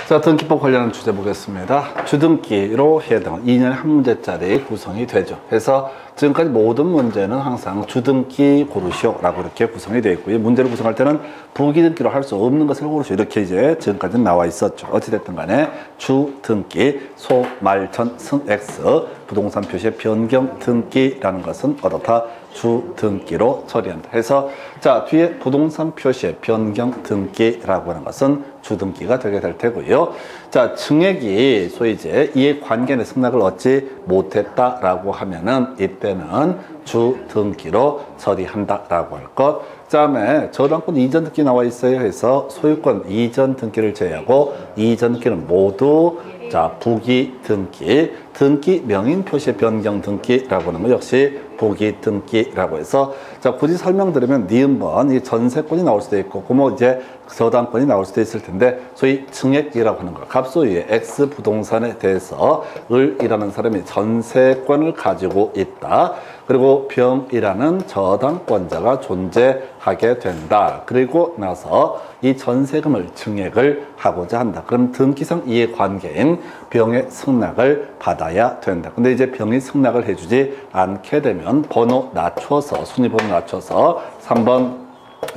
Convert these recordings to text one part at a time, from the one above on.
자, 등기법 관련한 주제 보겠습니다. 주등기로 해당 2년에 한 문제짜리 구성이 되죠. 그래서 지금까지 모든 문제는 항상 주등기 고르시오라고 이렇게 구성이 되어 있고요. 문제를 구성할 때는 부기등기로 할 수 없는 것을 고르시오. 이렇게 이제 지금까지 나와 있었죠. 어찌됐든 간에 주등기, 소, 말, 전, 승, X, 부동산 표시의 변경 등기라는 것은 어떻다? 주등기로 처리한다. 해서 자, 뒤에 부동산 표시의 변경 등기라고 하는 것은 주등기가 되게 될 테고요. 자, 증액이 소위 이제 이해 관계 내 승낙을 얻지 못했다라고 하면은 이때는 주등기로 처리한다라고 할 것. 그다음에 저당권 이전 등기 나와 있어요. 해서 소유권 이전 등기를 제외하고 이전 등기는 모두 자, 부기 등기, 등기 명인 표시 변경 등기라고 하는 거 역시 부기 등기라고 해서 자, 굳이 설명드리면 니은번 이 전세권이 나올 수도 있고 뭐 이제 저당권이 나올 수도 있을 텐데 소위 증액이라고 하는 거 갑소유의 X 부동산에 대해서 을이라는 사람이 전세권을 가지고 있다. 그리고 병이라는 저당권자가 존재하게 된다. 그리고 나서 이 전세금을 증액을 하고자 한다. 그럼 등기상 이해관계인 병의 승낙을 받아야 된다. 근데 이제 병이 승낙을 해주지 않게 되면 번호 낮춰서 순위번호 낮춰서 3번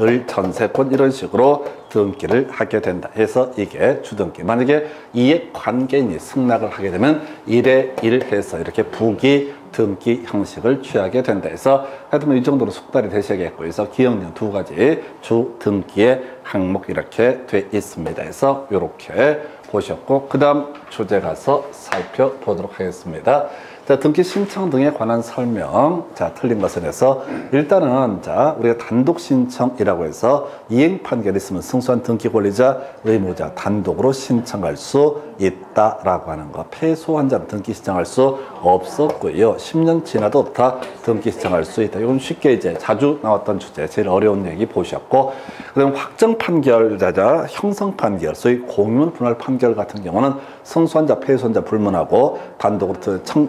을 전세권 이런 식으로 등기를 하게 된다 해서 이게 주등기. 만약에 이해관계인이 승낙을 하게 되면 1에 1 해서 이렇게 부기 등기 형식을 취하게 된다 해서 하여튼 이 정도로 숙달이 되셔야겠고 그래서 기억력 두 가지 주등기의 항목 이렇게 돼 있습니다 해서 이렇게 보셨고 그 다음 주제 가서 살펴보도록 하겠습니다. 자, 등기 신청 등에 관한 설명. 자, 틀린 것에 대해서 일단은 자, 우리가 단독 신청이라고 해서 이행 판결이 있으면 승소한 등기 권리자, 의무자 단독으로 신청할 수 있다라고 하는 거. 패소한 자는 등기 신청할 수 없었고요. 10년 지나도 다 등기 신청할 수 있다. 이건 쉽게 이제 자주 나왔던 주제, 제일 어려운 얘기 보셨고, 그다음 확정 판결자자, 형성 판결, 소위 공유문 분할 판결 같은 경우는 승소한 자, 패소한 자 불문하고 단독으로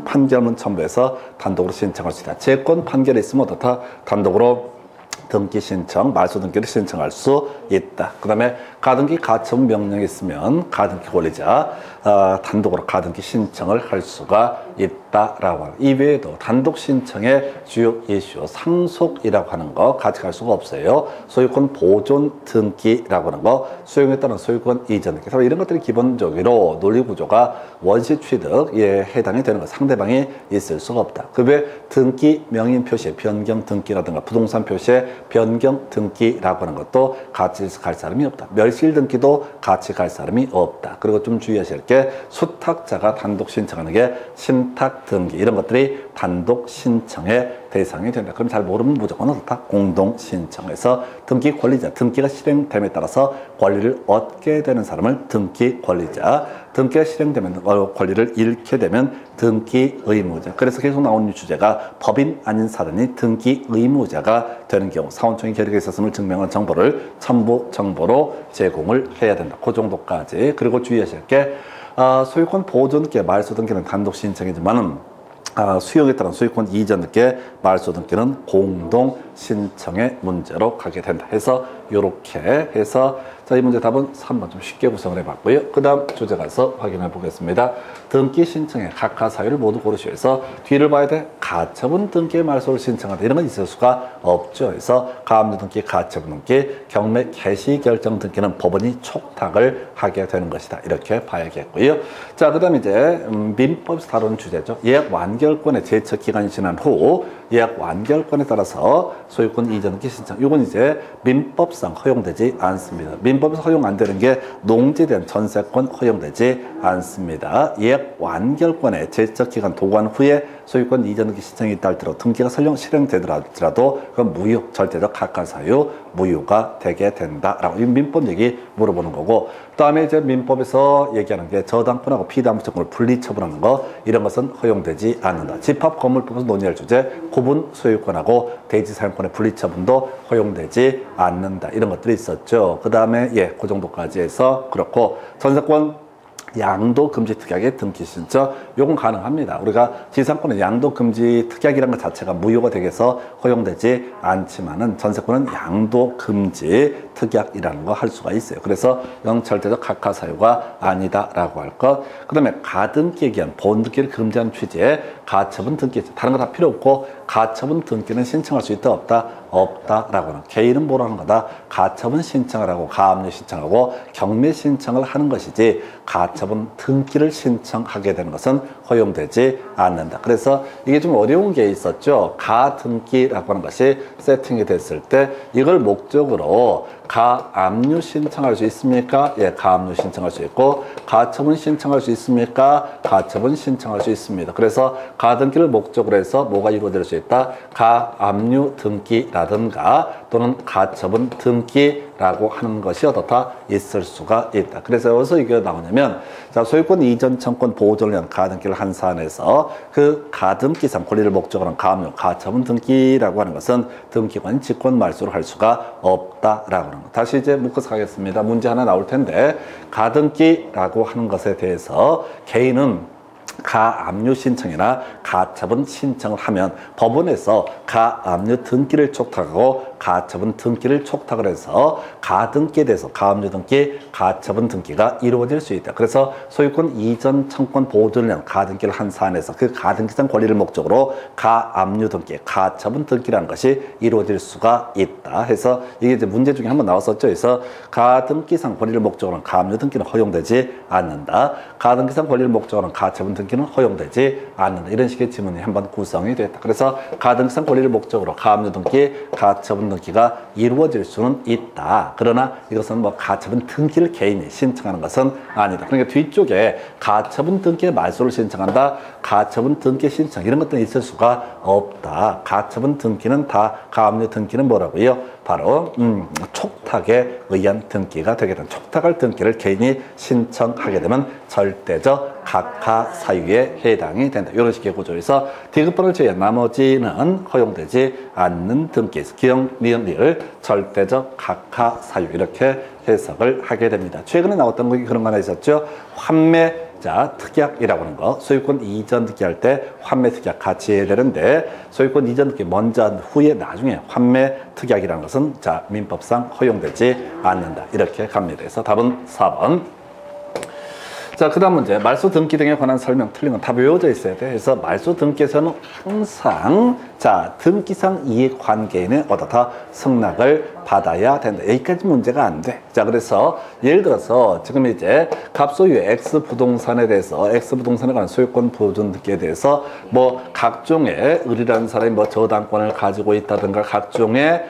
판결문 첨부해서 단독으로 신청할 수 있다. 재권 판결이 있으면 어떻다? 단독으로 등기 신청, 말소 등기를 신청할 수 있다. 그 다음에 가등기 가처분 명령이 있으면 가등기 권리자 단독으로 가등기 신청을 할 수가 있다라고 하는. 이외에도 단독 신청의 주요 이슈 상속이라고 하는 거 가져갈 수가 없어요. 소유권 보존 등기라고 하는 거, 소용에 따른 소유권 이전 등기, 이런 것들이 기본적으로 논리 구조가 원시 취득에 해당이 되는 거. 상대방이 있을 수가 없다. 그 외 등기 명인 표시 변경 등기라든가 부동산 표시의 변경 등기라고 하는 것도 같이 갈 사람이 없다. 멸실 등기도 같이 갈 사람이 없다. 그리고 좀 주의하실 게 수탁자가 단독 신청하는 게 신탁 등기 이런 것들이 단독 신청의 대상이 된다. 그럼 잘 모르면 무조건 어떻다? 공동 신청해서 등기 권리자, 등기가 실행됨에 따라서 권리를 얻게 되는 사람을 등기 권리자, 등기가 실행되면 권리를 잃게 되면 등기 의무자. 그래서 계속 나오는 주제가 법인 아닌 사람이 등기 의무자가 되는 경우 사원청이 결의가 있었음을 증명한 정보를 첨부 정보로 제공을 해야 된다. 그 정도까지. 그리고 주의하실 게 소유권 보존 등기, 말소 등기는 단독 신청이지만은 수용에 따른 소유권 이전 등기, 말소 등기는 공동 신청의 문제로 가게 된다 해서 이렇게 해서 자, 이 문제 답은 3번 좀 쉽게 구성을 해봤고요. 그 다음 주제 가서 확인해 보겠습니다. 등기 신청의 각하 사유를 모두 고르시오 해서 뒤를 봐야 돼. 가처분 등기의 말소를 신청한다. 이런 건 있을 수가 없죠. 그래서 가압류 등기, 가처분 등기, 경매 개시 결정 등기는 법원이 촉탁을 하게 되는 것이다. 이렇게 봐야겠고요. 자, 그 다음 이제 민법에서 다루는 주제죠. 예약 완결권의 제척 기간이 지난 후 예약 완결권에 따라서 소유권 이전 등기 신청. 이건 이제 민법상 허용되지 않습니다. 민법에서 허용 안 되는 게 농지된 전세권 허용되지 않습니다. 예약 완결권의 제척 기간 도관 후에 소유권 이전 등기 신청이 있다 할지라도 등기가 설령 실행되더라도 그건 무효, 절대적 각하 사유 무효가 되게 된다라고 이 민법 얘기 물어보는 거고, 그다음에 이제 민법에서 얘기하는 게 저당권하고 피담보증권을 분리 처분하는 거 이런 것은 허용되지 않는다. 집합건물법에서 논의할 주제 구분 소유권하고 대지 사용권의 분리 처분도 허용되지 않는다. 이런 것들이 있었죠. 그다음에 그 정도까지 해서 그렇고 전세권 양도금지 특약의 등기 신청 요건 가능합니다. 우리가 지상권은 양도금지 특약이라는 것 자체가 무효가 되겠어 허용되지 않지만은 전세권은 양도금지 특약이라는 거 할 수가 있어요. 그래서 이건 절대적 각하 사유가 아니다라고 할 것. 그다음에 가등기에 기한 본등기를 금지하는 취지의 가처분 등기, 다른 거 다 필요 없고 가처분 등기는 신청할 수 있다 없다? 없다라고 하는 개인은 뭐라는 거다? 가처분 신청을 하고 가압류 신청하고 경매 신청을 하는 것이지 가처분 등기를 신청하게 되는 것은 허용되지 않는다. 그래서 이게 좀 어려운 게 있었죠. 가등기라고 하는 것이 세팅이 됐을 때 이걸 목적으로 가압류 신청할 수 있습니까? 예, 가압류 신청할 수 있고 가처분 신청할 수 있습니까? 가처분 신청할 수 있습니다. 그래서 가등기를 목적으로 해서 뭐가 이루어질 수 있다? 가압류 등기라든가 또는 가처분 등기라고 하는 것이 어떻다? 있을 수가 있다. 그래서 여기서 이게 나오냐면 자, 소유권 이전 청권 보호전을 위한 가등기를 한 사안에서 그 가등기상 권리를 목적으로 한 가압류 가처분 등기라고 하는 것은 등기관이 직권 말소를 할 수가 없다라고 하는 것. 다시 이제 묶어서 가겠습니다. 문제 하나 나올 텐데 가등기라고 하는 것에 대해서 개인은 가압류 신청이나 가처분 신청을 하면 법원에서 가압류 등기를 촉탁하고 가처분 등기를 촉탁을 해서 가등기에 대해서 가압류 등기, 가처분 등기가 이루어질 수 있다. 그래서 소유권 이전 청권 보호전을 위한 가등기를 한 사안에서 그 가등기상 권리를 목적으로 가압류 등기, 가처분 등기라는 것이 이루어질 수가 있다. 해서 이게 이제 문제 중에 한번 나왔었죠. 그래서 가등기상 권리를 목적으로는 가압류 등기는 허용되지 않는다. 가등기상 권리를 목적으로는 가처분 등기는 허용되지 않는다. 이런 식의 지문이 한번 구성이 됐다. 그래서 가등기상 권리를 목적으로 가압류 등기, 가처분 등기가 이루어질 수는 있다. 그러나 이것은 뭐 가처분 등기를 개인이 신청하는 것은 아니다. 그러니까 뒤쪽에 가처분 등기의 말소를 신청한다. 가처분 등기 신청 이런 것들은 있을 수가 없다. 가처분 등기는 다 가압류 등기는 뭐라고요? 바로 촉탁에 의한 등기가 되게 된다. 촉탁할 등기를 개인이 신청하게 되면 절대적 각하 사유에 해당이 된다. 이런 식의 구조에서 디귿번호를 제외한 나머지는 허용되지 않는 등기에서 기억, 니은, 리을 절대적 각하 사유 이렇게 해석을 하게 됩니다. 최근에 나왔던 거 그런 거 하나 있었죠. 환매자 특약이라고 하는 거. 소유권 이전 등기 할 때 환매 특약 같이 해야 되는데 소유권 이전 등기 먼저 한 후에 나중에 환매 특약이라는 것은 자 민법상 허용되지 않는다. 이렇게 갑니다. 그래서 답은 4번. 자, 그 다음 문제. 말소 등기 등에 관한 설명 틀린 건 다 외워져 있어야 돼. 그래서 말소 등기에서는 항상 자, 등기상 이익관계인의 어떻다 승낙을 받아야 된다. 여기까지 문제가 안 돼. 자, 그래서 예를 들어서 지금 이제 갑소유의 X부동산에 대해서 X부동산에 관한 소유권 보존 등기에 대해서 뭐 각종의 을이라는 사람이 뭐 저당권을 가지고 있다든가 각종의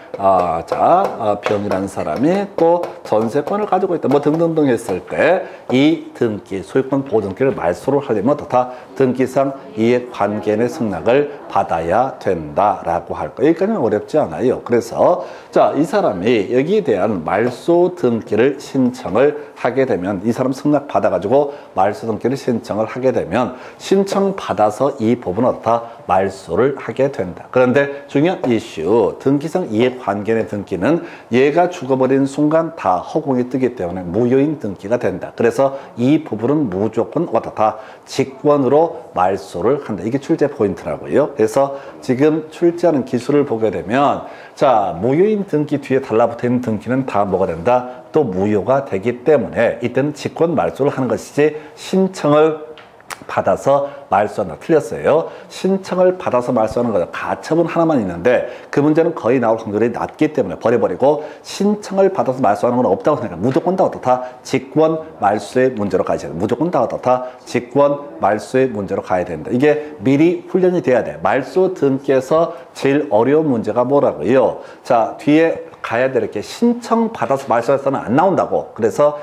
병이라는 사람이 또 전세권을 가지고 있다 뭐 등등등 했을 때 이 등기 소유권 보존 등기를 말소를 하려면 어떻다 등기상 이익관계인의 승낙을 받아야 된다라고 할 거. 여기까지는 어렵지 않아요. 그래서 자, 이 사람이 여기에 대한 말소 등기를 신청을 하게 되면 이 사람 승낙 받아가지고 말소 등기를 신청을 하게 되면 신청받아서 이 법은 어떻다 말소를 하게 된다. 그런데 중요한 이슈 등기상 이익관계인의 등기는 얘가 죽어버린 순간 다 허공이 뜨기 때문에 무효인 등기가 된다. 그래서 이 부분은 무조건 어떻다 직권으로 말소를 한다. 이게 출제 포인트라고요. 그래서 지금 출제하는 기술을 보게 되면 자 무효인 등기 뒤에 달라붙어 있는 등기는 다 뭐가 된다? 또 무효가 되기 때문에 이때는 직권 말소를 하는 것이지 신청을 받아서 말소한다. 틀렸어요. 신청을 받아서 말소하는 거죠. 가처분 하나만 있는데 그 문제는 거의 나올 확률이 낮기 때문에 버려버리고 신청을 받아서 말소하는 건 없다고 생각해요. 무조건 다 어떻다? 직권 말소의 문제로 가야 돼요. 무조건 다 어떻다? 직권 말소의 문제로 가야 된다. 이게 미리 훈련이 돼야 돼. 말소 등기에서 제일 어려운 문제가 뭐라고요? 자, 뒤에 가야 될 이렇게 신청받아서 말소해서는 안 나온다고. 그래서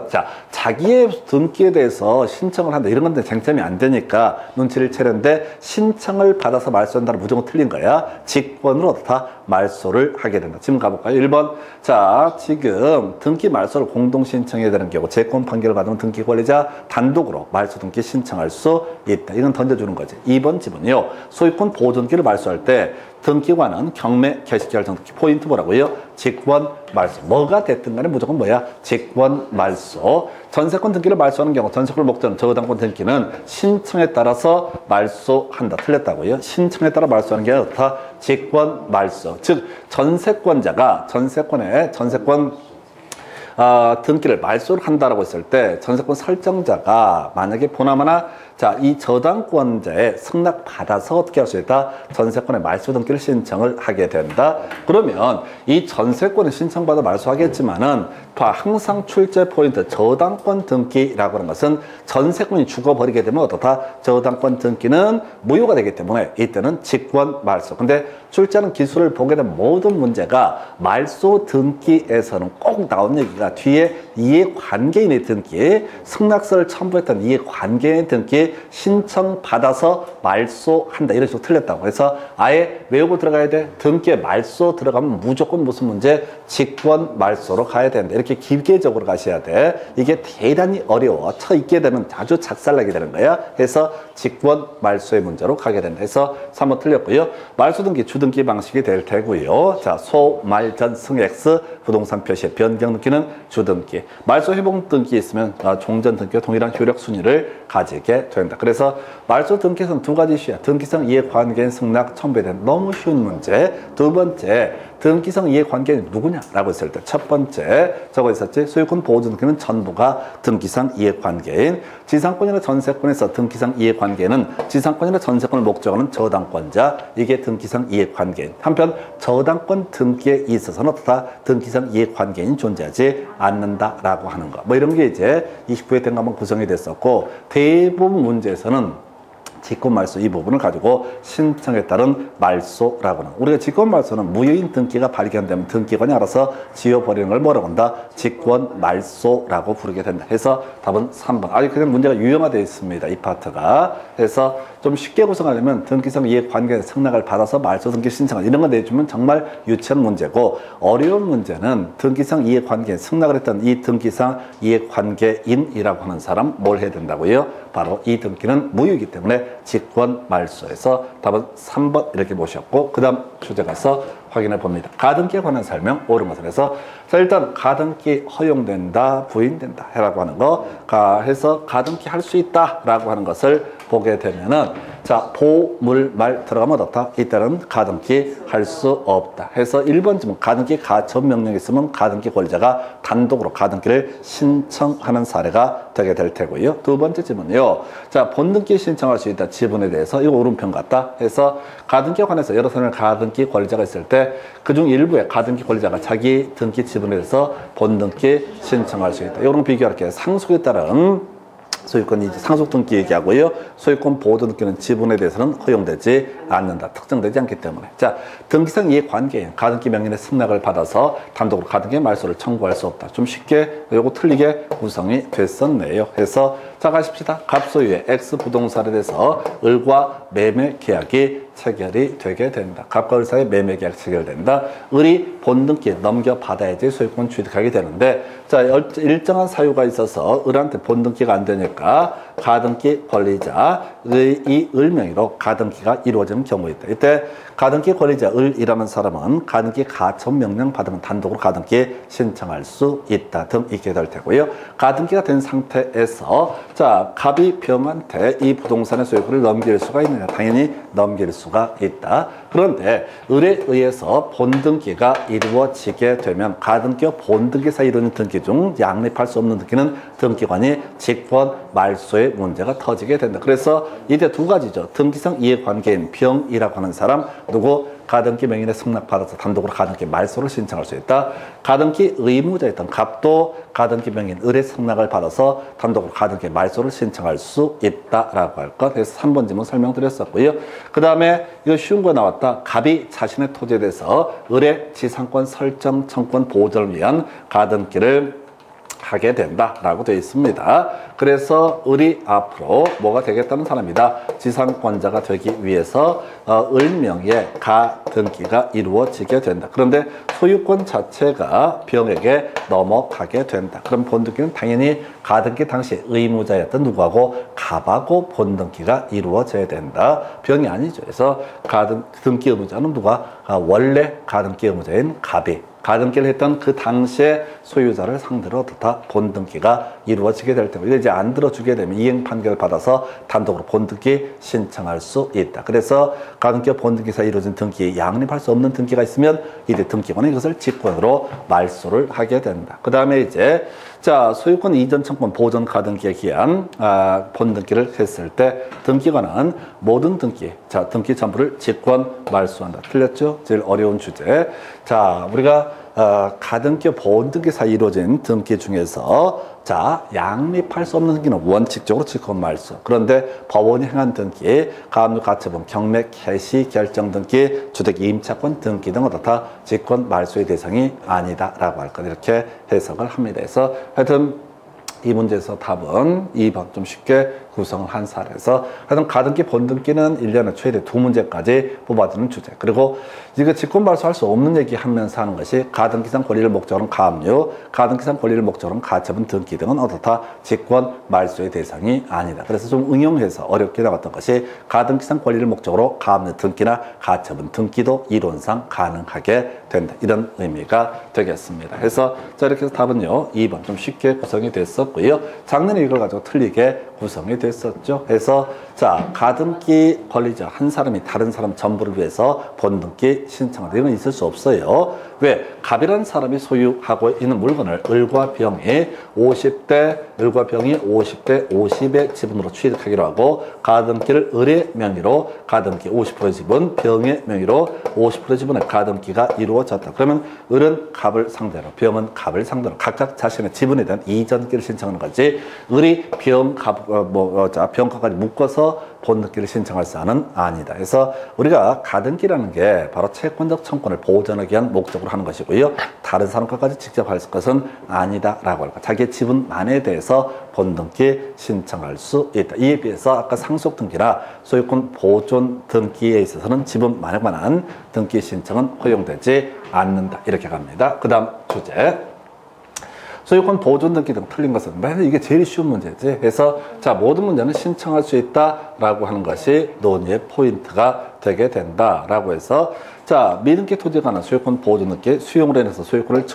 자, 자기의 등기에 대해서 신청을 한다. 이런 건데 쟁점이 안 되니까 눈치를 채는데 신청을 받아서 말소한다는 무조건 틀린 거야. 직권으로 어떻다? 말소를 하게 된다. 지금 가볼까요? 1번. 자, 지금 등기 말소를 공동 신청해야 되는 경우 재권 판결을 받으면 등기 권리자 단독으로 말소 등기 신청할 수 있다. 이건 던져주는 거지. 2번 집은요. 소유권 보존기를 말소할 때 등기관은 경매 개시결정 등기 포인트 뭐라고요? 직권 말소. 뭐가 됐든 간에 무조건 뭐야? 직권 말소. 전세권 등기를 말소하는 경우 전세권을 목적으로 저당권 등기는 신청에 따라서 말소한다. 틀렸다고요? 신청에 따라 말소하는 게 어떻다? 직권 말소. 즉 전세권자가 전세권 등기를 말소를 한다라고 했을 때 전세권 설정자가 만약에 보나마나 이 저당권자의 승낙 받아서 어떻게 할 수 있다? 전세권의 말소 등기를 신청을 하게 된다. 그러면 이 전세권을 신청받아 말소하겠지만은 항상 출제 포인트 저당권 등기라고 하는 것은 전세권이 죽어버리게 되면 어떻다? 저당권 등기는 무효가 되기 때문에 이때는 직권 말소. 근데 출제하는 기술을 보게 되면 모든 문제가 말소 등기에서는 꼭 나온 얘기가 뒤에 이해관계인의 등기, 승낙서를 첨부했던 이해관계인 등기 신청받아서 말소한다. 이런 식으로 틀렸다고. 그래서 아예 외우고 들어가야 돼. 등기에 말소 들어가면 무조건 무슨 문제? 직권 말소로 가야 된다. 이렇게 기계적으로 가셔야 돼. 이게 대단히 어려워. 처있게 되면 아주 작살나게 되는 거야. 그래서 직권 말소의 문제로 가게 된다. 그래서 3번 틀렸고요. 말소 등기 주등기 방식이 될 테고요. 자, 소, 말, 전, 승, X 부동산 표시 변경 등기는 주등기. 말소 회복 등기 있으면 종전 등기와 동일한 효력 순위를 가지게 된다. 그래서 말소 등기에서는 두 가지 이슈야. 등기성 이해관계인 승낙 첨부에 대한 너무 쉬운 문제. 두 번째, 등기성 이해관계인이 누구냐라고 했을 때 첫 번째 저거 있었지. 소유권 보호주 등기는 전부가 등기상 이해관계인. 지상권이나 전세권에서 등기상 이해관계인은 지상권이나 전세권을 목적으로 하는 저당권자. 이게 등기상 이해관계인. 한편 저당권 등기에 있어서는 어떻다? 등기상 이해관계인이 존재하지 않는다라고 하는 거. 뭐 이런 게 이제 29회 때 한번 구성이 됐었고 대부분 문제에서는 직권 말소 이 부분을 가지고 신청에 따른 말소라고 하는. 우리가 직권 말소는 무효인 등기가 발견되면 등기관이 알아서 지워버리는 걸 뭐라고 한다? 직권 말소라고 부르게 된다. 해서 답은 3번. 아직 그냥 문제가 유형화되어 있습니다. 이 파트가. 그래서 좀 쉽게 구성하려면 등기성 이해관계 승낙을 받아서 말소 등기 신청을 이런 거 내주면 정말 유치한 문제고, 어려운 문제는 등기상 이해관계 승낙을 했던 이 등기상 이해관계인이라고 하는 사람 뭘 해야 된다고요? 바로 이 등기는 무효이기 때문에 직권 말소에서 답은 3번 이렇게 보셨고, 그 다음 주제 가서 확인해 봅니다. 가등기에 관한 설명 옳은 것을 해서, 자, 일단 가등기 허용된다 부인된다 라고 하는 거 해서 가등기 할 수 있다 라고 하는 것을 보게 되면은, 자, 보물말 들어가면 어떻다? 이때는 가등기 할 수 없다 해서 1번 질문 가등기 가처분 명령이 있으면 가등기 권리자가 단독으로 가등기를 신청하는 사례가 되게 될 테고요. 두 번째 질문이요. 자, 본등기 신청할 수 있다 지분에 대해서 이거 오른편 같다 해서 가등기에 관해서 여러 사람의 가등기 권리자가 있을 때 그중 일부의 가등기 권리자가 자기 등기 지분에 대해서 본등기 신청할 수 있다. 이런 비교할게요. 상속에 따른 소유권이 이제 상속 등기 얘기하고요. 소유권 보호 등기는 지분에 대해서는 허용되지 않는다. 특정되지 않기 때문에. 자, 등기상 이해관계인 가등기 명령의 승낙을 받아서 단독으로 가등기 말소를 청구할 수 없다. 좀 쉽게 요거 틀리게 구성이 됐었네요. 해서 자, 가십시다. 갑소유의 X 부동산에 대해서 을과 매매 계약이 체결이 되게 된다. 갑과 을 사이에 매매 계약 체결된다. 을이 본등기에 넘겨받아야지 소유권 취득하게 되는데, 자, 일정한 사유가 있어서 을한테 본등기가 안 되니까 가등기 권리자의 이 을명의로 가등기가 이루어지는 경우가 있다. 이때 가등기 권리자 을이라는 사람은 가등기 가처분 명령 받으면 단독으로 가등기 신청할 수 있다 등 있게 될 테고요. 가등기가 된 상태에서 자, 갑이 병한테 이 부동산의 소유권을 넘길 수가 있느냐? 당연히 넘길 수가 있다. 그런데 을에 의해서 본등기가 이루어지게 되면 가등기와 본등기 사이 이루어진 등기 중 양립할 수 없는 등기는 등기관이 직권 말소의 문제가 터지게 된다. 그래서 이때 두 가지죠. 등기상 이해관계인 병이라고 하는 사람 누구? 가등기 명인의 승낙받아서 단독으로 가등기 말소를 신청할 수 있다. 가등기 의무자였던 갑도 가등기 명인 을의 승낙을 받아서 단독으로 가등기 말소를 신청할 수 있다라고 할 것. 그래서 3번 질문 설명드렸었고요. 그 다음에 이거 쉬운 거 나왔다. 갑이 자신의 토지에 대해서 을의 지상권 설정 청권 보호를 위한 가등기를 하게 된다라고 되어 있습니다. 그래서 을이 앞으로 뭐가 되겠다는 사람이다. 지상권자가 되기 위해서 을명의 가등기가 이루어지게 된다. 그런데 소유권 자체가 병에게 넘어가게 된다. 그럼 본등기는 당연히 가등기 당시 의무자였던 누구하고 갑하고 본등기가 이루어져야 된다. 병이 아니죠. 그래서 가등기 의무자는 누가? 원래 가등기 의무자인 갑이 가등기를 했던 그 당시에 소유자를 상대로 다 본등기가 이루어지게 될 테고, 이제 안 들어주게 되면 이행 판결을 받아서 단독으로 본등기 신청할 수 있다. 그래서 가등기와 본등기 사이 이루어진 등기, 양립할 수 없는 등기가 있으면 이제 등기관은 이것을 직권으로 말소를 하게 된다. 그 다음에 이제 자, 소유권 이전 청권 보존 가등기에 기한 본등기를 했을 때 등기관은 모든 등기, 자, 등기 전부를 직권 말소한다. 틀렸죠? 제일 어려운 주제. 자, 우리가 가등기와 본등기 사이 이루어진 등기 중에서 자, 양립할 수 없는 등기는 원칙적으로 직권 말소. 그런데 법원이 행한 등기, 가압류 가처분, 경매 개시 결정 등기, 주택 임차권 등기 등은 다 직권 말소의 대상이 아니다라고 할 것, 이렇게 해석을 합니다. 그래서 하여튼 이 문제에서 답은 2번 좀 쉽게 구성을 한 사례에서 하여튼 가등기 본등기는 1년에 최대 2문제까지 뽑아주는 주제. 그리고 이거 직권 발소할 수 없는 얘기 하면서 하는 것이 가등기상 권리를 목적으로는 가압류, 가등기상 권리를 목적으로는 가처분 등기 등은 어떻다? 직권 말소의 대상이 아니다. 그래서 좀 응용해서 어렵게 나왔던 것이 가등기상 권리를 목적으로 가압류 등기나 가처분 등기도 이론상 가능하게 된다. 이런 의미가 되겠습니다. 그래서 자, 이렇게 해서 답은요 2번 좀 쉽게 구성이 됐었고요. 작년에 이걸 가지고 틀리게 구성이 됐었죠. 그래서 자, 가등기 권리자 한 사람이 다른 사람 전부를 위해서 본등기 신청하다. 이건 있을 수 없어요. 왜? 갑이라는 사람이 소유하고 있는 물건을 을과 병이 50대 50의 지분으로 취득하기로 하고, 가등기를 을의 명의로 가등기 50% 지분, 병의 명의로 50% 지분의 가등기가 이루어졌다. 그러면 을은 갑을 상대로, 병은 갑을 상대로 각각 자신의 지분에 대한 이전기를 신청하는 거지, 을이 병가까지 묶어서 본등기를 신청할 사안은 아니다. 그래서 우리가 가등기라는 게 바로 채권적 청권을 보존하기 위한 목적으로 하는 것이고요. 다른 사람과까지 직접 할 것은 아니다라고 할까. 자기의 지분만에 대해서 본등기 신청할 수 있다. 이에 비해서 아까 상속등기나 소유권 보존 등기에 있어서는 지분만에 관한 등기 신청은 허용되지 않는다. 이렇게 갑니다. 그 다음 주제. 소유권 보존 등기 등 틀린 것은 만약 이게 제일 쉬운 문제지. 그래서 자, 모든 문제는 신청할 수 있다라고 하는 것이 논의의 포인트가 되게 된다라고 해서 자, 미등기 토지에 관한 소유권 보존 등기 수용으로 인해서 소유권을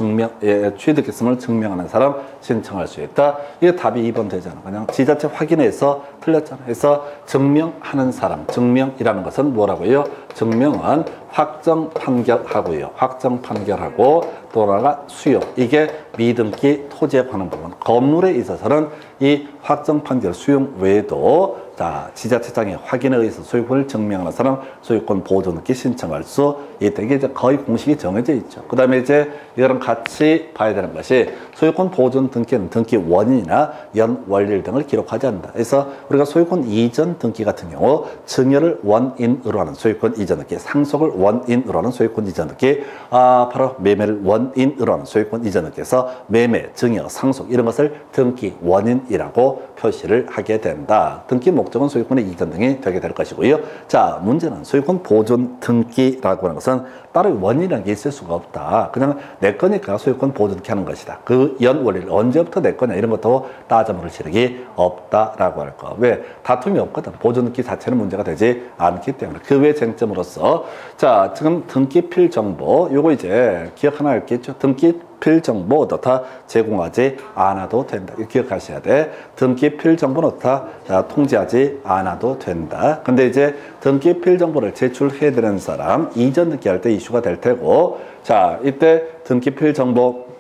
취득했음을 증명하는 사람 신청할 수 있다. 이게 답이 2번 되잖아. 그냥 지자체 확인해서 틀렸잖아. 그래서 증명하는 사람, 증명이라는 것은 뭐라고요? 증명은 확정 판결하고요. 확정 판결하고 또 하나가 수용. 이게 미등기 토지에 관한 부분. 건물에 있어서는 이 확정 판결 수용 외에도 자, 지자체장의 확인에 의해서 소유권을 증명하는 사람 소유권 보존 등기 신청할 수 있다. 이게 이제 거의 공식이 정해져 있죠. 그 다음에 이제 이거랑 같이 봐야 되는 것이 소유권 보존 등기는 등기 원인이나 연 원리일 등을 기록하지 않는다. 그래서 우리가 소유권 이전 등기 같은 경우 증여를 원인으로 하는 소유권 이전 등기, 상속을 원인으로 하는 소유권 이전 등기, 바로 매매를 원인으로 하는 소유권 이전 등기에서 매매, 증여, 상속 이런 것을 등기 원인이라고 표시를 하게 된다. 등기 목적은 소유권의 이전 등이 되게 될 것이고요. 자, 문제는 소유권 보존 등기라고 하는 것은 따로 원인이라는 게 있을 수가 없다. 그냥 내 거니까 소유권 보존 등기 하는 것이다. 그 연 원리를 언제부터 내 거냐 이런 것도 따져 물을 시력이 없다라고 할 거. 왜? 다툼이 없거든. 보존 등기 자체는 문제가 되지 않기 때문에. 그 외 쟁점으로서 자, 지금 등기필 정보 요거 이제 기억 하나 할겠죠. 등기필 정보 어떻다 제공하지 않아도 된다. 이거 기억하셔야 돼. 등기필 정보는 어떻다 통지하지 않아도 된다. 근데 이제 등기필 정보를 제출해야 되는 사람 이전 등기할 때 이슈가 될 테고, 자, 이때 등기필 정보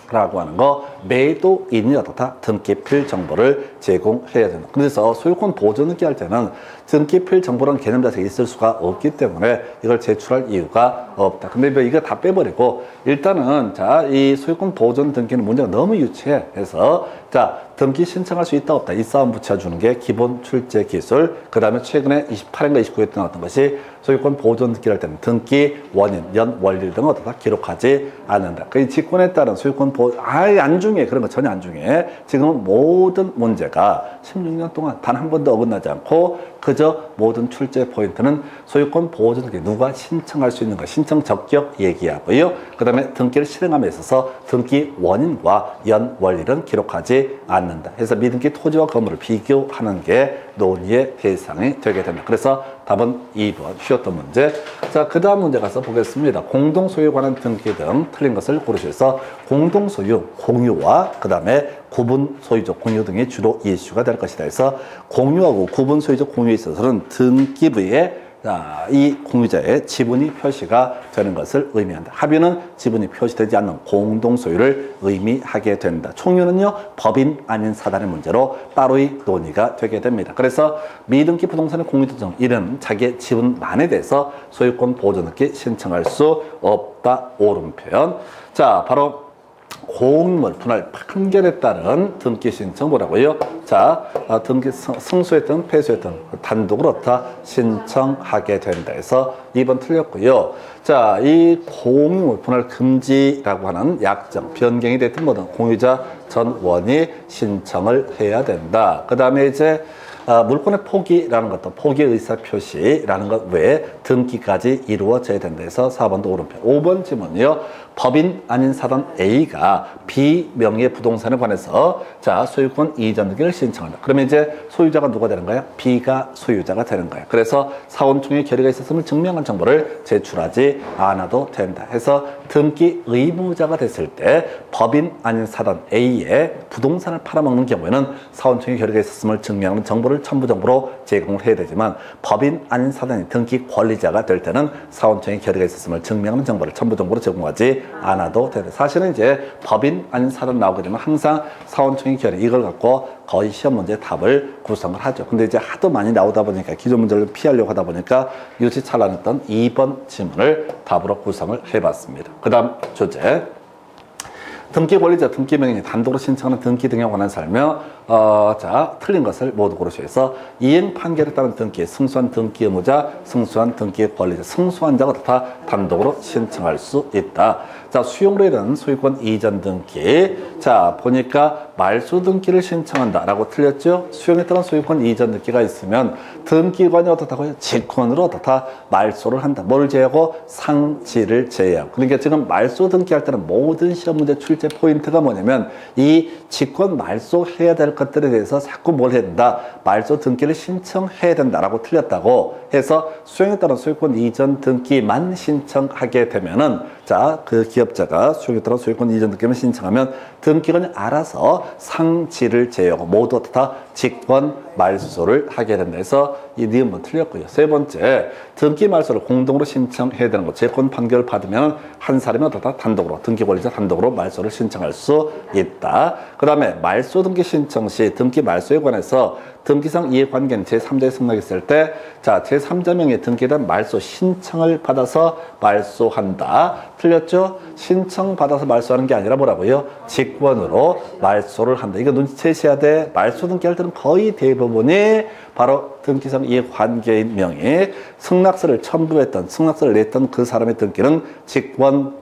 라고 하는 거 매도인이 어떻다 등기필 정보를 제공해야 된다. 그래서 소유권 보존 등기 할 때는 등기필 정보라는 개념 자체가 있을 수가 없기 때문에 이걸 제출할 이유가 없다. 근데 이거 다 빼버리고 일단은 자, 이 소유권 보존 등기는 문제가 너무 유치해. 그래서 자, 등기 신청할 수 있다 없다 이 싸움 붙여주는 게 기본 출제 기술. 그 다음에 최근에 28인가 29에 나왔던 것이 소유권 보존 등기를 할 때는 등기 원인, 연 원리 등을 어떻다 기록하지 않는다. 그 직권에 따른 소유권 아예 안 주면 중요해. 그런 거 전혀 안 중요해. 지금은 모든 문제가 16년 동안 단 한 번도 어긋나지 않고 그저 모든 출제 포인트는 소유권 보호 등기 누가 신청할 수 있는 거 신청 적격 얘기하고요. 그 다음에 등기를 실행함에 있어서 등기 원인과 연 원리는 기록하지 않는다. 그래서 미등기 토지와 건물을 비교하는 게 논의의 대상이 되게 됩니다. 그래서 답은 2번 쉬웠던 문제. 자, 그 다음 문제 가서 보겠습니다. 공동소유에 관한 등기 등 틀린 것을 고르셔서 공동소유, 공유와 그 다음에 구분 소유적 공유 등이 주로 이슈가 될 것이다. 그래서 공유하고 구분 소유적 공유에 있어서는 등기부에 이 공유자의 지분이 표시가 되는 것을 의미한다. 합유는 지분이 표시되지 않는 공동소유를 의미하게 된다. 총유는요, 법인 아닌 사단의 문제로 따로의 논의가 되게 됩니다. 그래서 미등기 부동산의 공유조정, 이는 자기의 지분만에 대해서 소유권 보존등기 신청할 수 없다. 옳은 표현. 자, 바로 공유물 분할 판결에 따른 등기 신청 뭐라고요? 자, 등기 승소했든 패소했든 단독으로 다 신청하게 된다 해서 2번 틀렸고요. 자, 이 공유물 분할 금지라고 하는 약정, 변경이 됐든 뭐든 공유자 전원이 신청을 해야 된다. 그 다음에 이제 물권의 포기라는 것도 포기 의사 표시라는 것 외에 등기까지 이루어져야 된다 해서 4번도 오른편. 5번 질문이요. 법인 아닌 사단 A가 B 명의 부동산에 관해서 자, 소유권 이전 등기를 신청한다. 그러면 이제 소유자가 누가 되는 거야? B가 소유자가 되는 거야. 그래서 사원총회 결의가 있었음을 증명한 정보를 제출하지 않아도 된다. 해서 등기 의무자가 됐을 때 법인 아닌 사단 A의 부동산을 팔아먹는 경우에는 사원총회 결의가 있었음을 증명하는 정보를 첨부 정보로 제공을 해야 되지만 법인 아닌 사단이 등기 권리자가 될 때는 사원총회 결의가 있었음을 증명하는 정보를 첨부 정보로 제공하지 않아도 된다. 사실은 이제 법인 아닌 사단 나오게 되면 항상 사원총회 결의 이걸 갖고 거의 시험 문제 답을 구성을 하죠. 근데 이제 하도 많이 나오다 보니까 기존 문제를 피하려고 하다 보니까 유치찬란했던 2번 질문을 답으로 구성을 해봤습니다. 그 다음 주제. 등기 권리자, 등기 명인이 단독으로 신청하는 등기 등에 관한 설명. 자, 틀린 것을 모두 고르셔서 이행 판결에 따른 등기, 승소한 등기 의무자, 승소한 등기 권리자, 승소한 자가 다 단독으로 신청할 수 있다. 자, 수용료는 소유권 이전 등기. 자, 보니까 말소 등기를 신청한다라고 틀렸죠? 수용에 따른 소유권 이전 등기가 있으면 등기관이 어떻다고요? 직권으로 어떻다 말소를 한다. 뭘 제외하고? 상지를 제외하고. 그러니까 지금 말소 등기할 때는 모든 시험 문제 출제 포인트가 뭐냐면 이 직권 말소해야 될 것들에 대해서 자꾸 뭘 해야 된다. 말소 등기를 신청해야 된다라고 틀렸다고 해서 수용에 따른 소유권 이전 등기만 신청하게 되면은 자, 그 기업자가 수용에 따른 소유권 이전 등기만 신청하면 등기관이 알아서 상지를 제외하고 모두 다 직권 말소를 하게 된다 해서 이 니은번 틀렸고요. 세 번째, 등기 말소를 공동으로 신청해야 되는 것. 재권 판결을 받으면 한 사람이 다 단독으로 등기 권리자 단독으로 말소를 신청할 수 있다. 그 다음에 말소 등기 신청 시 등기 말소에 관해서 등기상 이해관계는 제3자에 승낙했을 때 자, 제3자 명의 등기에 대한 말소 신청을 받아서 말소한다. 틀렸죠? 신청받아서 말소하는 게 아니라 뭐라고요? 직권으로 말소를 한다. 이거 눈치채셔야 돼. 말소 등기할 때는 거의 대부분이 바로 등기상 이해관계인 명의 승낙서를 첨부했던, 승낙서를 냈던 그 사람의 등기는 직권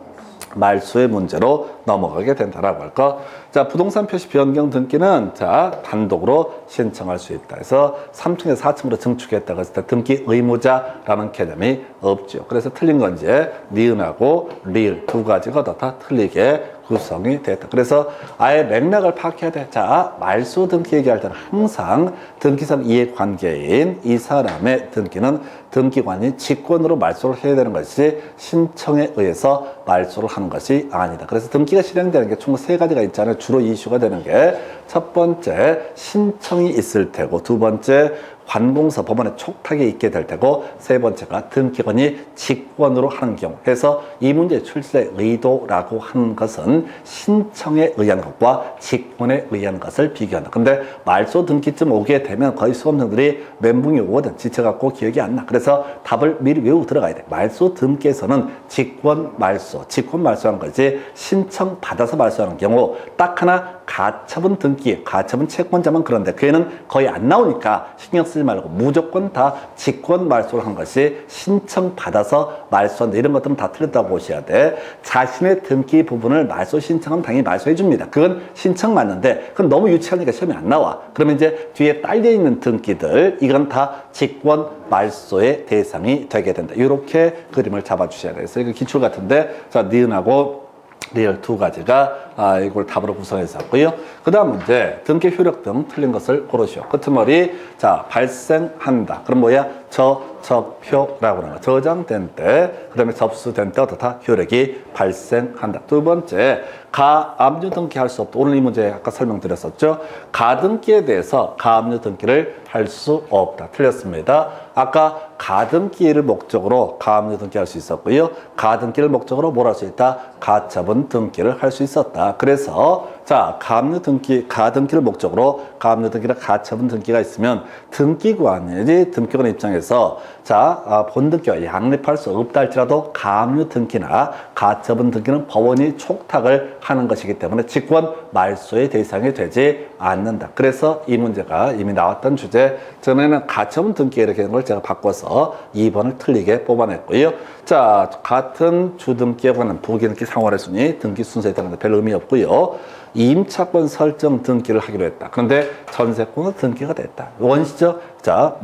말소의 문제로 넘어가게 된다라고 할까. 자, 부동산 표시 변경 등기는 자, 단독으로 신청할 수 있다. 그래서 3층에서 4층으로 증축했다고 했을 때 등기 의무자라는 개념이 없죠. 그래서 틀린 건 이제 니은하고 리을 두 가지가 다 틀리게 구성이 됐다. 그래서 아예 맥락을 파악해야 돼. 자, 말소 등기 얘기할 때는 항상 등기상 이해관계인 이 사람의 등기는 등기관이 직권으로 말소를 해야 되는 것이지 신청에 의해서 말소를 하는 것이 아니다. 그래서 등기가 실행되는 게 총 3가지가 있잖아요. 주로 이슈가 되는 게 첫 번째 신청이 있을 테고 두 번째 관공서 법원의 촉탁이 있게 될 테고 세 번째가 등기관이 직권으로 하는 경우 해서 이 문제의 출시의 의도라고 하는 것은 신청에 의한 것과 직권에 의한 것을 비교한다. 근데 말소 등기쯤 오게 되면 거의 수험생들이 멘붕이 오거든. 지쳐갖고 기억이 안 나. 그래서 답을 미리 외우고 들어가야 돼. 말소 등기에서는 직권 말소 말소, 직권 말소하는 거지 신청 받아서 말소하는 경우 딱 하나 가처분 등기, 가처분 채권자만 그런데 그 애는 거의 안 나오니까 신경 쓰지 말고 무조건 다 직권 말소를 한 것이 신청 받아서 말소한다. 이런 것들은 다 틀렸다고 보셔야 돼. 자신의 등기 부분을 말소 신청하면 당연히 말소해 줍니다. 그건 신청 맞는데 그건 너무 유치하니까 시험에 안 나와. 그러면 이제 뒤에 딸려 있는 등기들 이건 다 직권 말소의 대상이 되게 된다. 이렇게 그림을 잡아 주셔야 돼요. 그래서 이거 기출 같은데 자 니은하고 리얼 두 가지가 이걸 답으로 구성해서 왔고요. 그 다음 문제 등기 효력 등 틀린 것을 고르시오. 끄트머리 자 발생한다. 그럼 뭐야? 저적표라고 하는 거. 저장된 때 그 다음에 접수된 때 어떻다? 효력이 발생한다. 두 번째 가압류 등기 할 수 없다. 오늘 이 문제 아까 설명드렸었죠. 가등기에 대해서 가압류 등기를 할 수 없다. 틀렸습니다. 아까 가등기를 목적으로 가압류 등기 할 수 있었고요. 가등기를 목적으로 뭘 할 수 있다? 가처분 등기를 할 수 있었다. 그래서 자 가압류 등기, 가등기를 목적으로 가압류 등기나 가처분 등기가 있으면 등기관이 등기관 입장에서 자 본등기와 양립할 수 없다 할지라도 가압류 등기나 가처분 등기는 법원이 촉탁을 하는 것이기 때문에 직권 말소의 대상이 되지 않는다. 그래서 이 문제가 이미 나왔던 주제 전에는 가처분 등기 이렇게 하는 걸 제가 바꿔서 2번을 틀리게 뽑아냈고요. 자 같은 주등기에 관한 부기등기 상환의 순위 등기 순서에 따른 별 의미 없고요. 임차권 설정 등기를 하기로 했다. 그런데 전세권은 등기가 됐다. 원시죠? 자,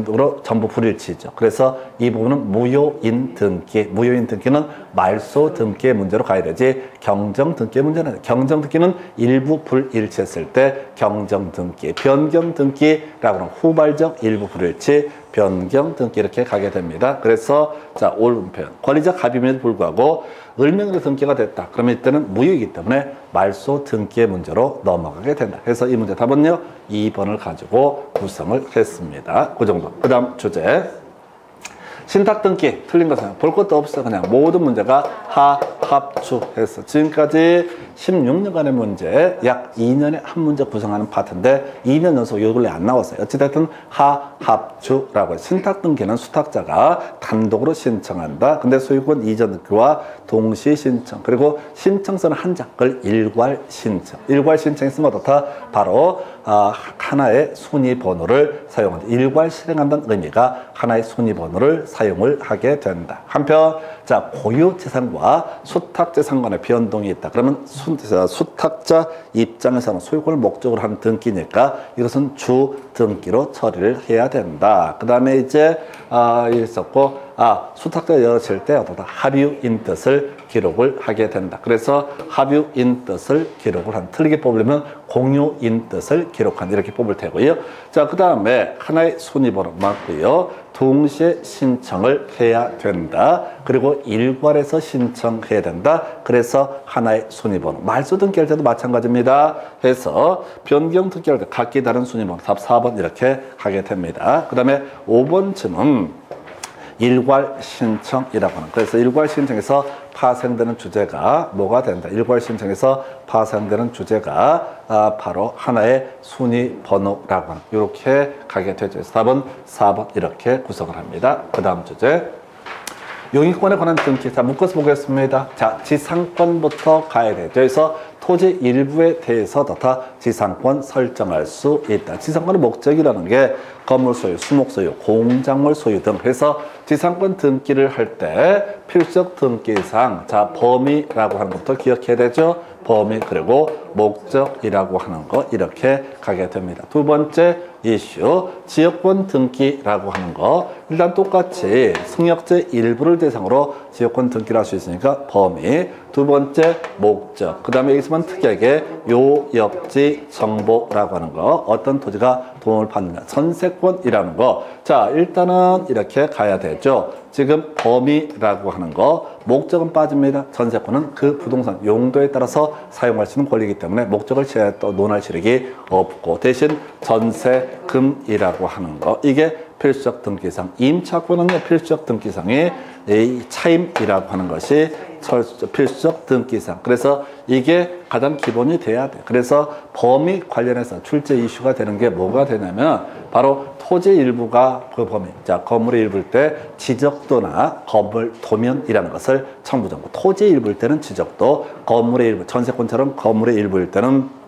으로 전부 불일치죠. 그래서 이 부분은 무효인 등기. 무효인 등기는 말소 등기의 문제로 가야 되지 경정 등기의 문제는 아니에요. 경정 등기는 일부 불일치했을 때 경정 등기, 변경 등기라고 하는 후발적 일부 불일치, 변경 등기 이렇게 가게 됩니다. 그래서 자, 옳은 표현. 권리적 합의임에도 불구하고 을명으로 등기가 됐다. 그러면 이때는 무효이기 때문에 말소 등기의 문제로 넘어가게 된다. 그래서 이 문제 답은요 2번을 가지고 구성을 했습니다. 그 정도. 그 다음 주제 신탁 등기 틀린 것은 볼 것도 없어. 그냥 모든 문제가 하합주해서 지금까지 16년간의 문제 약 2년에 한 문제 구성하는 파트인데 2년 연속 요 근래 안 나왔어요. 어찌됐든 하합주라고 해요. 신탁 등기는 수탁자가 단독으로 신청한다. 근데 소유권 이전 등기와 동시 신청 그리고 신청서는 한 장, 그걸 일괄 신청. 일괄 신청이 쓰면 어떻다? 바로 하나의 순위번호를 사용한다. 일괄 실행한다는 의미가 하나의 순위번호를 사용을 하게 된다. 한편 자 고유재산과 수탁재산 간의 변동이 있다. 그러면 수탁자 입장에서는 소유권을 목적으로 하는 등기니까 이것은 주등기로 처리를 해야 된다. 그 다음에 이제 있었고 수탁자 열어칠 때 어떤 합유인 뜻을 기록을 하게 된다. 그래서 합유인 뜻을 기록을 한 틀리게 뽑으려면 공유인 뜻을 기록한 이렇게 뽑을 테고요. 자, 그 다음에 하나의 순위번호 맞고요. 동시에 신청을 해야 된다. 그리고 일괄해서 신청해야 된다. 그래서 하나의 순위번호. 말소 등기할 때도 마찬가지입니다. 해서 변경 등기할 때 각기 다른 순위번호 답 4번 이렇게 하게 됩니다. 그 다음에 5번쯤은 일괄 신청이라고 하는. 그래서 일괄 신청에서 파생되는 주제가 뭐가 된다. 일괄 신청에서 파생되는 주제가 바로 하나의 순위 번호라고 하는. 이렇게 가게 되죠. 그래서 답은 4번 이렇게 구성을 합니다. 그 다음 주제. 용의권에 관한 등기. 자, 묶어서 보겠습니다. 자, 지상권부터 가야 되죠. 그래서 토지 일부에 대해서 다 지상권 설정할 수 있다. 지상권의 목적이라는 게 건물 소유, 수목 소유, 공작물 소유 등 해서 지상권 등기를 할 때 필적 등기상 자 범위라고 하는 것부터 기억해야 되죠. 범위 그리고 목적이라고 하는 거 이렇게 가게 됩니다. 두 번째 이슈 지역권 등기라고 하는 거 일단 똑같이 승역제 일부를 대상으로 지역권 등기를 할 수 있으니까 범위 두 번째 목적 그 다음에 여기서만 특이하게 요역지 정보라고 하는 거 어떤 토지가 도움을 받느냐 전세권이라는 거 자 일단은 이렇게 가야 되죠. 지금 범위라고 하는 거 목적은 빠집니다. 전세권은 그 부동산 용도에 따라서 사용할 수 있는 권리이기 때문에 목적을 또 논할 실익이 없고 대신 전세금이라고 하는 거 이게 필수적 등기상 임차권은요 필수적 등기상의 이 차임이라고 하는 것이 필수적 등기상 그래서 이게 가장 기본이 돼야 돼. 그래서 범위 관련해서 출제 이슈가 되는 게 뭐가 되냐면 바로 토지 일부가 그 범위, 자, 건물의 일부일 때 지적도나 건물 도면이라는 것을 첨부정보. 토지 일부일 때는 지적도, 건물의 일부, 전세권처럼 건물의 일부일 때는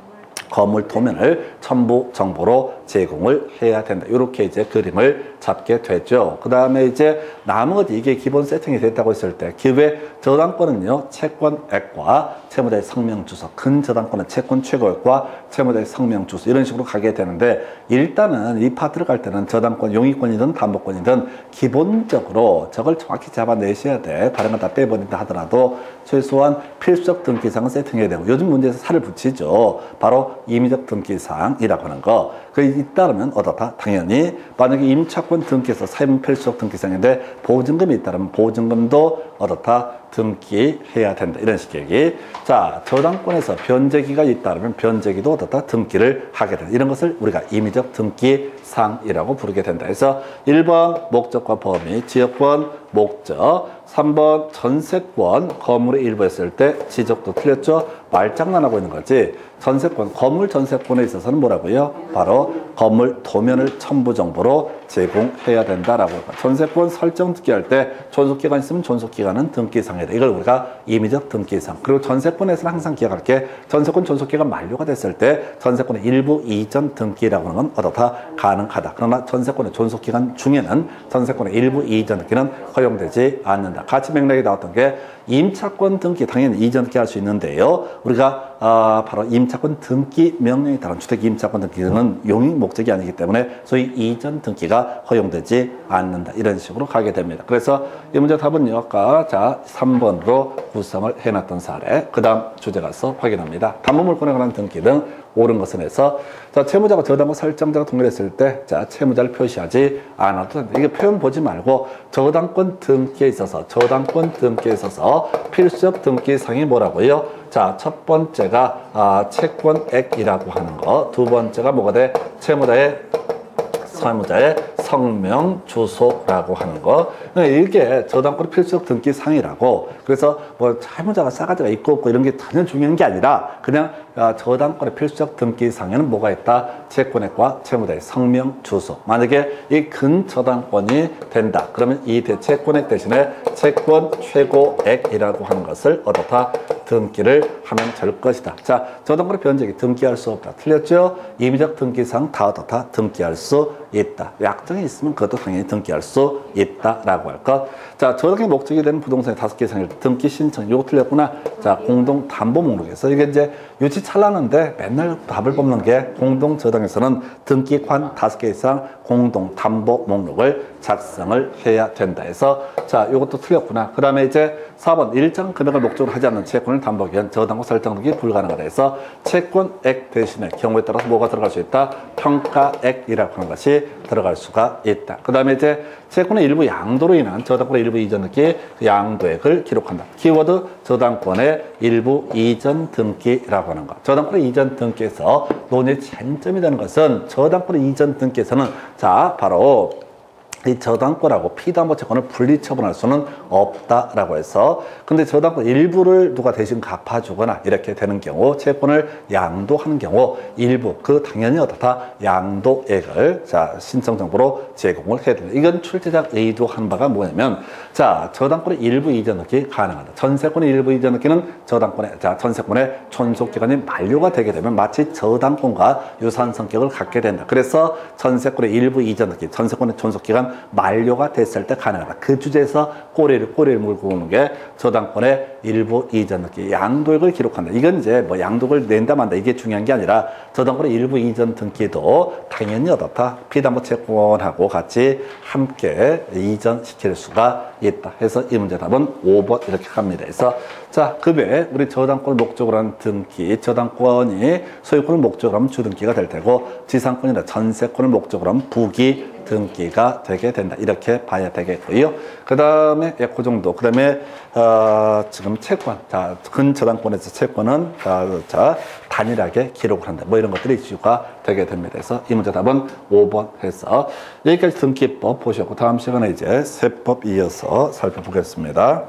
건물 도면을 첨부 정보로 제공을 해야 된다. 이렇게 이제 그림을 잡게 되죠. 그 다음에 이제 나머지 이게 기본 세팅이 됐다고 했을 때 기회 저당권은요, 채권액과 채무자의 성명주소, 근저당권은 채권 최고액과 채무자의 성명주소 이런 식으로 가게 되는데, 일단은 이 파트를 갈 때는 저당권, 용의권이든 담보권이든 기본적으로 저걸 정확히 잡아내셔야 돼. 다른 건 다 빼버린다 하더라도 최소한 필수적 등기사항은 세팅해야 되고, 요즘 문제에서 살을 붙이죠. 바로 임의적 등기사항이라고 하는 거. 그 잇따르면 어떻다? 당연히 만약에 임차권 등기에서 사용 필수적 등기사항인데 보증금이 잇따르면 보증금도 어떻다? 등기해야 된다. 이런 식의 얘기. 자, 저당권에서 변제기가 잇따르면 변제기도 어떻다? 등기를 하게 된다. 이런 것을 우리가 임의적 등기사항이라고 부르게 된다. 그래서 1번 목적과 범위, 지역권, 목적. 3번 전세권, 건물의 일부 했을 때 지적도 틀렸죠? 말장난하고 있는 거지. 전세권, 건물 전세권에 있어서는 뭐라고요? 바로 건물 도면을 첨부 정보로 제공해야 된다라고 할까. 전세권 설정 등기할 때 존속기간 있으면 존속기간은 등기상이다. 이걸 우리가 임의적 등기상. 그리고 전세권에서는 항상 기억할 게 전세권 존속기간 만료가 됐을 때 전세권의 일부 이전 등기라고 하는 건 어떻다? 가능하다. 그러나 전세권의 존속기간 중에는 전세권의 일부 이전 등기는 허용되지 않는다. 같이 맥락이 나왔던 게 임차권 등기, 당연히 이전 등기할 수 있는데요. 우리가 바로 임차권 등기 명령에 따른 주택 임차권 등기는 용익 목적이 아니기 때문에 소위 이전 등기가 허용되지 않는다. 이런 식으로 가게 됩니다. 그래서 이 문제 답은요, 아까 자 3번으로 구성을 해놨던 사례. 그 다음 주제 가서 확인합니다. 담보물권에 관한 등기 등 옳은 것은 해서, 자, 채무자가 저당권 설정자가 동일했을 때, 자, 채무자를 표시하지 않아도 된다. 이게 표현 보지 말고 저당권 등기에 있어서, 저당권 등기에 있어서 필수적 등기사항이 뭐라고요? 자, 첫 번째가 채권액이라고 하는 거, 두 번째가 뭐가 돼? 채무자의 성명, 주소라고 하는 거. 이게 저당권 필수적 등기상이라고. 그래서 뭐 채무자가 싸가지가 있고 없고 이런 게 전혀 중요한 게 아니라 그냥 저당권의 필수적 등기상에는 뭐가 있다? 채권액과 채무자의 성명, 주소. 만약에 이 근저당권이 된다. 그러면 이 채권액 대신에 채권 최고액이라고 하는 것을 어떻다? 등기를 하면 될 것이다. 자, 저당권의 변제기 등기할 수 없다. 틀렸죠? 임의적 등기상 다 어떻다? 등기할 수 있다. 약정이 있으면 그것도 당연히 등기할 수 있다라고 할 것. 자, 저당의 목적이 되는 부동산의 5개 이상일 때 등기 신청. 요거 틀렸구나. 자, 공동 담보 목록에서 이게 이제 유치 찰나는데 맨날 답을 뽑는 게 공동 저당에서는 등기관 5개 이상 공동 담보 목록을 작성을 해야 된다 해서, 자, 요것도 틀렸구나. 그 다음에 이제 4번 일정 금액을 목적으로 하지 않는 채권을 담보하기 위한 저당권 설정 등이 불가능하다 해서 채권액 대신에 경우에 따라서 뭐가 들어갈 수 있다? 평가액이라고 하는 것이 들어갈 수가 있다. 그 다음에 이제 채권의 일부 양도로 인한 저당권의 일부 이전 등기 양도액을 기록한다. 키워드 저당권의 일부 이전 등기라고 하는 것. 저당권의 이전 등기에서 논의의 쟁점이 되는 것은 저당권의 이전 등기에서는 자, 바로 이 저당권하고 피담보 채권을 분리처분할 수는 없다라고 해서, 근데 저당권 일부를 누가 대신 갚아주거나 이렇게 되는 경우, 채권을 양도하는 경우 일부, 그 당연히 어떻다? 양도액을 자 신청 정보로 제공을 해야 된다. 이건 출제자가 의도한 바가 뭐냐면, 자, 저당권의 일부 이전 등기 가능하다. 전세권의 일부 이전 등기는 전세권의 존속 기간이 만료가 되게 되면 마치 저당권과 유사한 성격을 갖게 된다. 그래서 전세권의 일부 이전 등기, 전세권의 존속 기간 만료가 됐을 때 가능하다. 그 주제에서 꼬리를 물고 오는 게 저당권의 일부 이전 등기 양도액을 기록한다. 이건 이제 뭐 양도를 낸다 만다 이게 중요한 게 아니라 저당권의 일부 이전 등기도 당연히 어떻다? 피담보 채권하고 같이 함께 이전시킬 수가 있다. 해서 이 문제 답은 5번 이렇게 갑니다. 그래서 자, 그 외에 우리 저당권을 목적으로 한 등기, 저당권이 소유권을 목적으로 하면 주등기가 될 테고, 지상권이나 전세권을 목적으로 하면 부기 등기가 되게 된다. 이렇게 봐야 되겠고요. 그 다음에 그 정도. 그 다음에 지금 채권, 자, 근저당권에서 채권은 자 단일하게 기록을 한다. 뭐 이런 것들이 이슈가 되게 됩니다. 그래서 이 문제 답은 5번 해서 여기까지 등기법 보셨고, 다음 시간에 이제 세법 이어서 살펴보겠습니다.